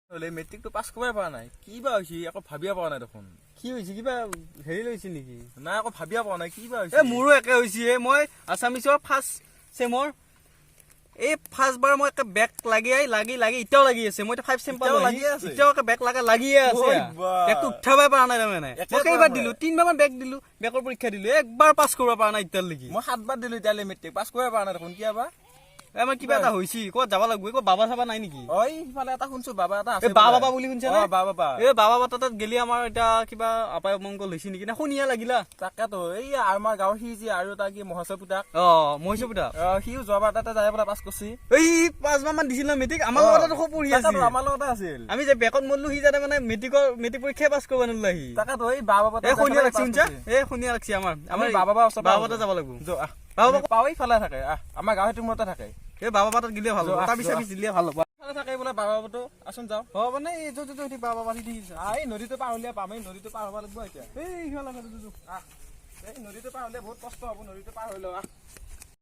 মেট্ৰিকটো পাছ কৰিবই পৰা নাই কি বা হৈছে আকৌ ভাবিয়া পৰা নাই দেখোন কি হৈছে কিবা হেৰি লৈছে নেকি নাই আকৌ ভাবিয়া পৰা নাই কি বা হৈছে মোৰো একে হৈছে মই আছামিছৰ ফাৰ্ষ্ট চেমৰ এই ফাৰ্ষ্ট বাৰ মই একে বেক লাগি এতিয়াও লাগি আছে মই 5 চেম পালো এতিয়াও একে বেক লাগিয়ে আছে বেকটো উঠাবই পৰা নাই তাৰমানে মই কেইবাৰ দিলো 3 বাৰ বেক দিলো বেকৰ পৰীক্ষা দিলো একবাৰ পাছ কৰিব পৰা নাই এতিয়ালৈকে মই 7 বাৰ দিলো এতিয়ালৈ মেট্ৰিক পাছ কৰিব পৰা নাই দেখোন কিবা আমাৰ কিবা এটা হৈছে ক'ত যাব লাগিব একো বাবা চাবা নাই নেকি ঐ ইফালে এটা শুনছো বাবা এটা আছে বাবা বুলি শুনছা না বাবা এই বাবা তাত গেলি আমাৰ এটা কিবা আপায় মংগল হৈছে নেকি না শুনিয়া লাগিলা তাকেতো এই আমাৰ গাঁৱৰ সি যে আৰু এটা কি মহেশ্বৰ পুতাক মহেশ্বৰ পুতাক সিও যোৱাবাৰ তাতে যাই পেলাই পাছ কৰিছে এই 5 মাহ মান দিছিল না মেট্ৰিক আমাৰ লগতে খুব পঢ়ি আছিল আমাৰ লগতে আছিল আমি যে বেকত মৰলো সি যাতে মানে মেট্ৰিক পৰীক্ষা পাছ কৰিব নোৱাৰিলে সি তাকেতো এই বাবা এই শুনিয়া লাগছি শুনছা এই শুনিয়া লাগছি আমাৰ বাবাতে যাব লাগিব বাবা পাওই ফালে থাকে আমাৰ গাঁৱৰ মতে থাকে এই বাবা পাতত গিলে ভাল হ'ব তাৰ পিছে দিলে ভাল হ'ব থাকে বোলে বাবাটো আচোন যাও মানে এই বাবা পাতি দি এই নদীটো পাৰ হলিয়া পাম এই নদীটো পাৰ হ'ব লাগিব এতিয়া এই নদীটো পাৰ হলে বহুত কষ্ট হ'ব নদীটো পাৰ হৈ লওঁ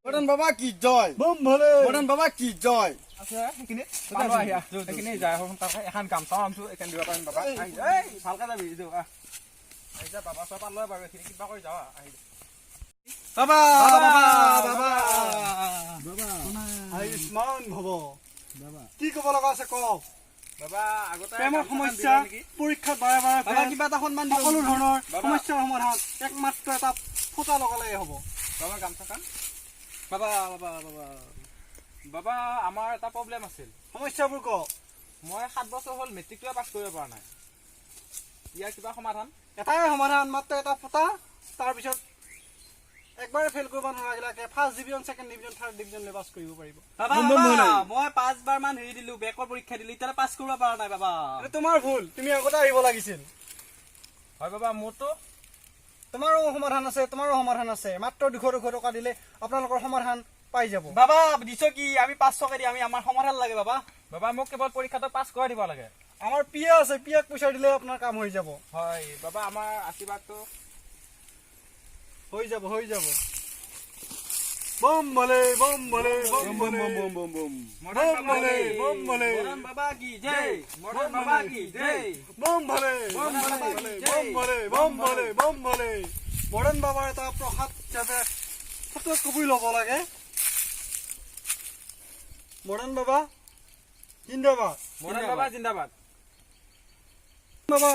মদন বাবা কি জয় মদন বাবা কি জয় আছে সেইখিনি যায় এখন গামছা আনছো এইখন দিব পাৰিম বাবা ভালকে যাবি এতিয়া বাবা চবা লয় বাৰু এইখিনি কিবা কৰি যাওঁ আহি বাবা বাবা আয়ুষ্মান ভৱ কি ক'ব লগা আছে কওক বাবা আগতে প্ৰেমৰ সমস্যা পৰীক্ষাত বাৰে বাৰে কিবা এটা সন্মান সকলো ধৰণৰ সমস্যাৰ সমাধান একমাত্ৰ এটা ফুটা লগালেই হ'ব বাবা গামছাখন বাবা বাবা বাবা বাবা আমাৰ এটা প্ৰব্লেম আছিল সমস্যাবোৰ কওক মই 7 বছৰ হ'ল মেট্ৰিকটোৱে পাছ কৰিব পৰা নাই ইয়াৰ কিবা সমাধান এটাই সমাধান মাত্ৰ এটা ফুটা তাৰপিছত একবাৰে ফেল কৰিব নালাগে first division second division third division লৈ পাছ কৰিব পাৰিব মই 5 বাৰ মান হেৰি দিলো বেকৰ পৰীক্ষা দিলো এতিয়া পাছ কৰিব পৰা নাই বাবা এটা তোমাৰ ভুল তুমি আগতে আহিব লাগিছিল হয় বাবা মোৰটো তোমাৰো সমাধান আছে মাত্ৰ 200 টকা দিলে আপোনালোকৰ সমাধান পাই যাব বাবা দিছ কি আমি 500 টকা দি আমি আমাৰ সমাধান লাগে বাবা বাবা মোক কেৱল পৰীক্ষাটো পাছ কৰাই দিব লাগে আমাৰ পিয়া আছে পিয়াক পইচা দিলে আপোনাৰ কাম হৈ যাব হয় বাবা আমাৰ আশীৰ্বাদটো হৈ যাব বম ভলে বম ভলে বম ভলে মদন বাবা কি জয় মদন বাবা কি জয় বম ভলে মদন বাবাৰ এটা প্ৰসাদ হিচাপে ফটো কপি ল'ব লাগে মদন বাবা জিন্দাবাদ বাবা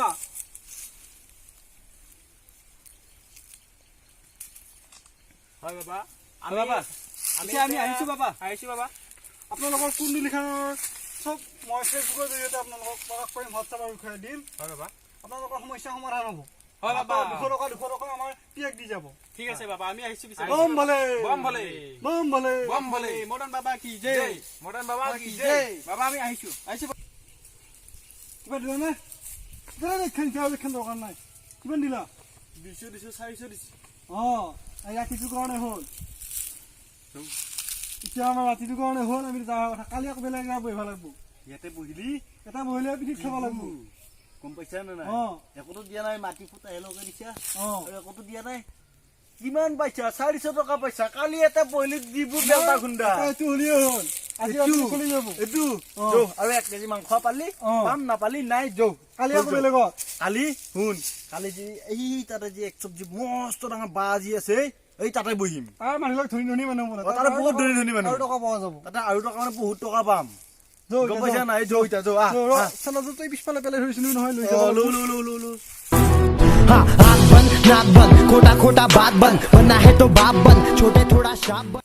হয় বাবা আমি আহিছো বাবা আপোনালোকৰ কুণ্ডলীখনৰ চব মই ফেচবুকৰ জৰিয়তে আপোনালোকক প্ৰকাশ কৰিম হোৱাটছআপৰ বিষয়ে দিম হয় বাবা আপোনালোকৰ সমস্যা সমাধান হ'ব হয় বাবা 200 টকা আমাৰ পিয়াক দি যাব ঠিক আছে বাবা আমি আহিছো বম ভলে মদন বাবা কি জয় বাবা আমি আহিছো কিবা দিলা নে খান দৰকাৰ নাই কিমান দিলা 400 দিছে ৰাতিটোৰ কাৰণে হ'ল এতিয়া আমাৰ ৰাতিটোৰ কাৰণে হ'ল আমি যাব কথা কালি আকৌ বেলেগ বহিব লাগিব ইয়াতে বহিলি এটা বহিলে পিঠিত খাব লাগিব গম পাইছা নে নাই একোতো দিয়া নাই মাটি ফুটা হেলকে দিছা একোতো দিয়া নাই কিমান পাইছা 400 টকা পাইছা কালি এটা বহিলি দিব বেলটা খুন্দা এইটো হলিয়ে হ'ল আজি চলি যাব এইটো আৰু 1 কেজি মাংস পালি পাম নাপালি নাই কালি আকৌ বেলেগত কালি শুন কালি যে এই তাতে যে এক চব্জি মস্ত ডাঙৰ বাজি আছে এই তাতে বহিম মানুহবিলাক ধনী মানুহ তাতে বহুত ধনী মানুহ আৰু টকা পোৱা যাব তাতে আৰু টকা মানে বহুত টকা পাম গম পাইছা নাই তই পিছফালে পেলাই থৈছিলো নহয় লৈ हाथ बंद नाक बंद खोटा खोटा बात बंद बनना है तो बाप बंद छोटे थोड़ा शाप बंद